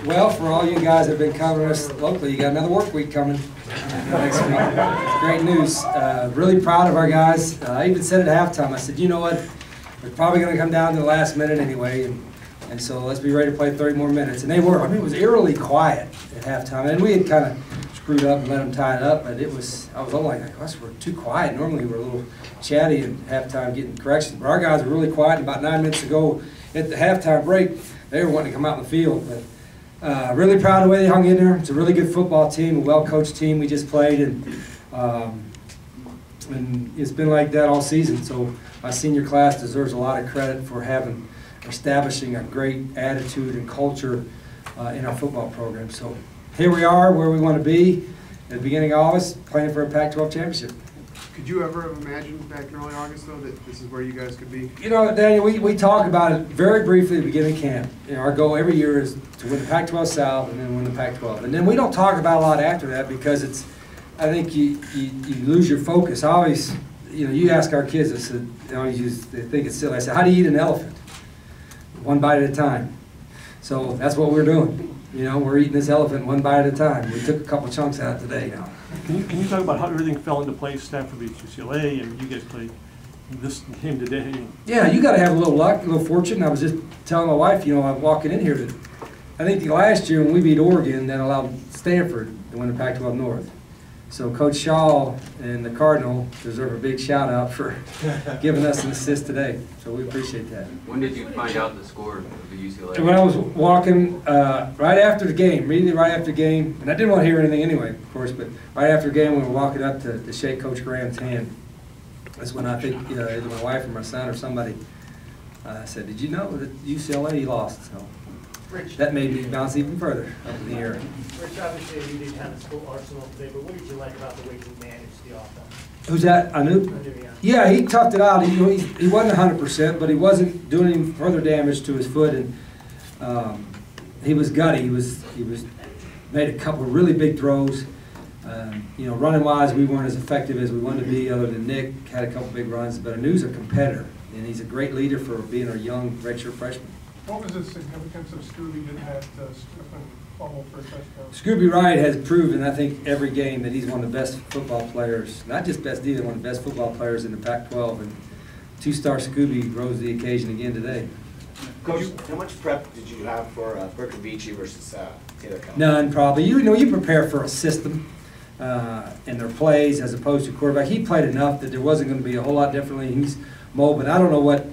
Well, for all you guys that have been covering us locally, you got another work week coming next week. It's great news. Really proud of our guys. I even said at halftime, I said, you know what, we're probably going to come down to the last minute anyway, and so let's be ready to play 30 more minutes. And they were. I mean, it was eerily quiet at halftime, and we had kind of screwed up and let them tie it up, but I was all like, gosh, we're too quiet. Normally we're a little chatty at halftime getting corrections, but our guys were really quiet. And about 9 minutes ago at the halftime break, they were wanting to come out in the field. But really proud of the way they hung in there. It's a really good football team, a well-coached team we just played, and it's been like that all season. So my senior class deserves a lot of credit for establishing a great attitude and culture in our football program. So here we are where we want to be at the beginning of August, playing for a Pac-12 championship. Could you ever have imagined back in early August, though, that this is where you guys could be? You know, Daniel, we talk about it very briefly at the beginning of camp. You know, our goal every year is to win the Pac-12 South and then win the Pac-12. And then we don't talk about a lot after that because it's, I think you lose your focus. I always, you know, you ask our kids, I said, you know, they think it's silly. I said, how do you eat an elephant? One bite at a time. So that's what we're doing. You know, we're eating this elephant one bite at a time. We took a couple chunks out today now. Can you talk about how everything fell into place? Stanford beats UCLA, and you guys played this game today. Yeah, you got to have a little luck, a little fortune. I was just telling my wife, you know, I'm walking in here that I think last year when we beat Oregon, that allowed Stanford to win the Pac-12 North. So Coach Shaw and the Cardinal deserve a big shout out for giving us an assist today. So we appreciate that. When did you find out the score of the UCLA? When I was walking right after the game, immediately right after the game, and I didn't want to hear anything anyway, of course, but right after the game, we were walking up to shake Coach Graham's hand. That's when I think either my wife or my son or somebody said, "Did you know that UCLA lost?" So Rich, that made me bounce even further up in the air. Rich, obviously you didn't have the full arsenal today, but what did you like about the way you managed the offense? Who's that? Anu? Yeah, he toughed it out. He wasn't 100%, but he wasn't doing any further damage to his foot, and he was gutty. He was made a couple of really big throws. You know, running wise, we weren't as effective as we wanted to be. Other than Nick, had a couple big runs, but Anu's a competitor, and he's a great leader for being a young redshirt freshman. What was the significance of Scooby getting that fumble for a touchdown? Scooby Wright has proven, I think, every game that he's one of the best football players, not just best either, one of the best football players in the Pac-12. And two-star Scooby rose to the occasion again today. Coach, how much prep did you have for Berkovici versus Taylor Cup? None, probably. You know, you prepare for a system and their plays as opposed to quarterback. He played enough that there wasn't going to be a whole lot differently. He's mobile, but I don't know what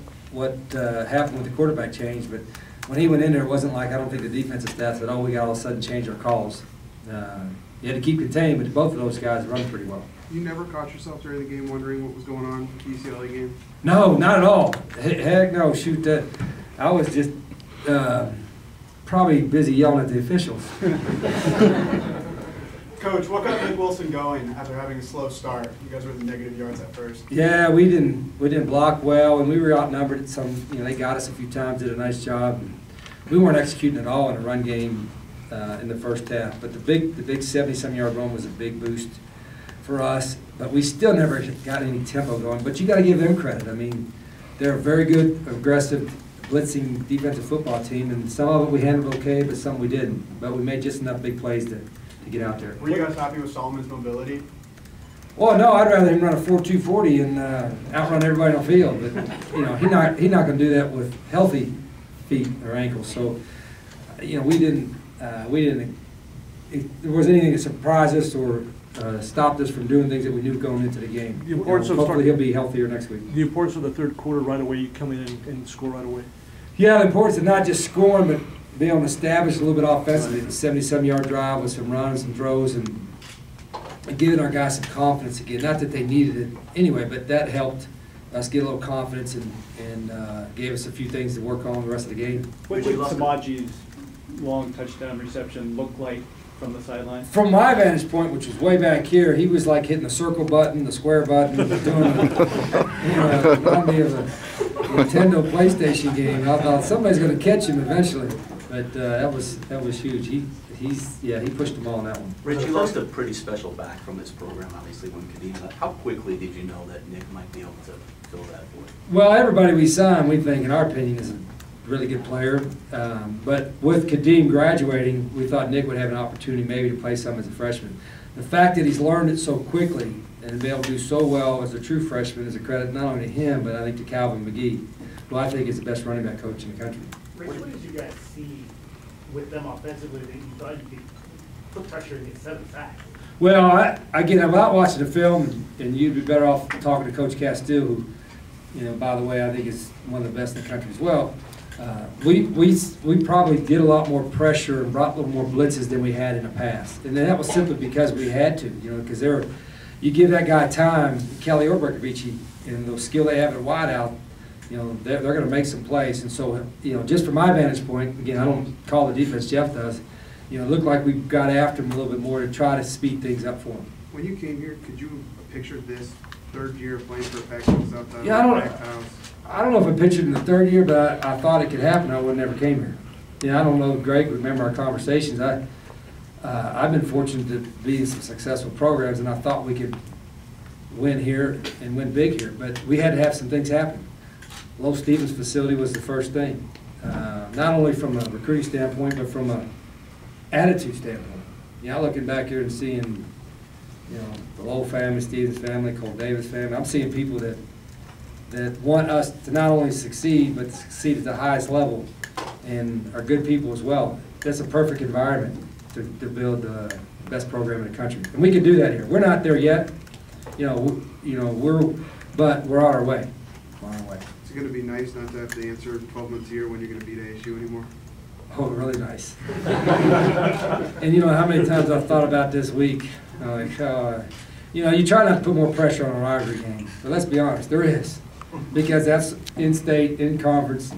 happened with the quarterback change, but when he went in there, it wasn't like, I don't think the defensive staff said, oh, we got all of a sudden change our calls. You had to keep contained, but both of those guys run pretty well. You never caught yourself during the game wondering what was going on with the UCLA game? No, not at all. Heck no, shoot. I was just probably busy yelling at the officials. Coach, what got Nick Wilson going after having a slow start? You guys were in the negative yards at first. Yeah, we didn't block well, and we were outnumbered at some. You know, they got us a few times, did a nice job. We weren't executing at all in a run game in the first half. But the big 70-some yard run was a big boost for us. But we still never got any tempo going. But you got to give them credit. I mean, they're a very good, aggressive, blitzing defensive football team, and some of it we handled okay, but some we didn't. But we made just enough big plays to get out there. Were you guys happy with Solomon's mobility? Well, no, I'd rather him run a 4.240 and outrun everybody on the field. But you know, he's not going to do that with healthy feet or ankles. So, you know, we didn't. If there was anything that surprised us or stopped us from doing things that we knew going into the game. The importance of hopefully he'll be healthier next week. The importance of the third quarter right away, you come in and score right away. Yeah, the importance of not just scoring, but being able to establish a little bit offensively. The 70-some yard drive with some runs and throws and giving our guys some confidence again. Not that they needed it anyway, but that helped us get a little confidence and gave us a few things to work on the rest of the game. What did Samaji's long touchdown reception look like from the sideline? From my vantage point, which was way back here, he was like hitting the circle button, the square button, doing remind me of a Nintendo PlayStation game. I thought somebody's going to catch him eventually, but that was huge. He pushed them all on that one. Rich, you lost a pretty special back from this program, obviously, when Kadena left. How quickly did you know that Nick might be able to fill that void? Well, everybody we signed, we think, in our opinion, is a really good player. But with Kadeem graduating, we thought Nick would have an opportunity maybe to play some as a freshman. The fact that he's learned it so quickly and been able to do so well as a true freshman is a credit not only to him, but I think to Calvin McGee, who I think is the best running back coach in the country. Rich, what did you guys see with them offensively that you thought you could put pressure and get 7 sacks? Well, again, I'm out watching the film, and you'd be better off talking to Coach Castile, who, you know, by the way, I think is one of the best in the country as well. We probably did a lot more pressure and brought a little more blitzes than we had in the past, and that was simply because we had to, you know, because you give that guy time, Kelly or Berkovici, and the skill they have at wideout, you know, they're going to make some plays, and so, you know, just from my vantage point, again, I don't call the defense, Jeff does. You know, it looked like we got after him a little bit more to try to speed things up for him. When you came here, could you picture this third year playing for a Pac-12 South? Yeah, I don't know if I pictured in the third year, but I thought it could happen. I would never came here. You know, I don't know if Greg would remember our conversations. I've been fortunate to be in some successful programs, and I thought we could win here and win big here. But we had to have some things happen. Low Stevens facility was the first thing, not only from a recruiting standpoint, but from a attitude standpoint. You know, looking back here and seeing, you know, the Lowe family, Stevens family, Cole Davis family, I'm seeing people that want us to not only succeed, but succeed at the highest level, and are good people as well. That's a perfect environment to build the best program in the country, and we can do that here. We're not there yet, but we're on our way. We're on our way. Is it going to be nice not to have to answer 12 months a year when you're going to beat ASU anymore? Oh, really nice. And you know how many times I've thought about this week, like, you know, you try not to put more pressure on a rivalry game, but let's be honest, there is. Because that's in-state, in-conference,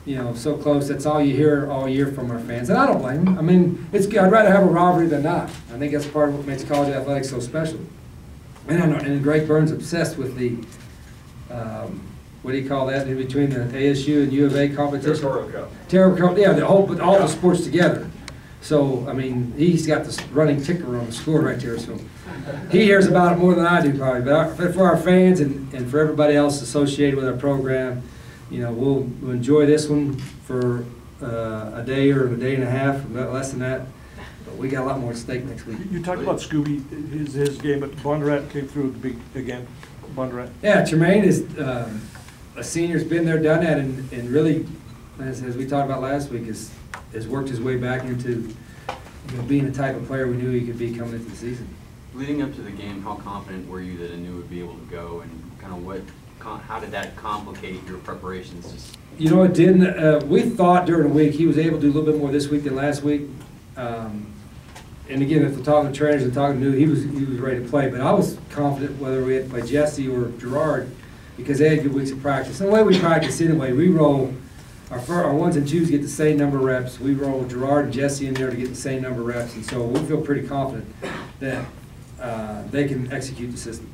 you know, so close. That's all you hear all year from our fans. And I don't blame them. I mean, I'd rather have a rivalry than not. I think that's part of what makes college athletics so special. And Greg Burns obsessed with the, what do you call that, in between the ASU and U of A competition? Territorial Cup. Territorial Cup, yeah, all the sports together. So, I mean, he's got this running ticker on the score right there, so he hears about it more than I do probably. But for our fans and for everybody else associated with our program, you know, we'll enjoy this one for a day or a day and a half, less than that. But we got a lot more at stake next week. You talked about Scooby, his game, but Bondurant came through the big again. Bondurant. Yeah, Tremaine is a senior's been there, done that, and really, as we talked about last week, has worked his way back into, you know, being the type of player we knew he could be coming into the season. Leading up to the game, how confident were you that Anu would be able to go, and kind of how did that complicate your preparations? You know, it didn't. We thought during the week he was able to do a little bit more this week than last week. And again, if we're talking to trainers and talking to Anu, he was ready to play. But I was confident whether we had to play Jesse or Gerard because they had good weeks of practice. And the way we practice anyway, we roll our ones and twos get the same number of reps. We roll Gerard and Jesse in there to get the same number of reps, and so we feel pretty confident that they can execute the system.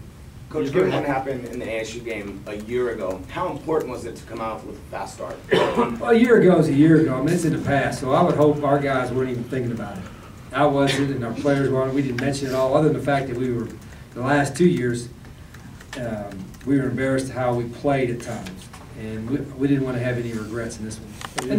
Coach, given what happened in the ASU game a year ago, how important was it to come out with a fast start? Well, a year ago is a year ago. I mean, it's in the past, so I would hope our guys weren't even thinking about it. I wasn't, and our players weren't. We didn't mention it all, other than the fact that we were, the last 2 years, we were embarrassed how we played at times. And we didn't want to have any regrets in this one.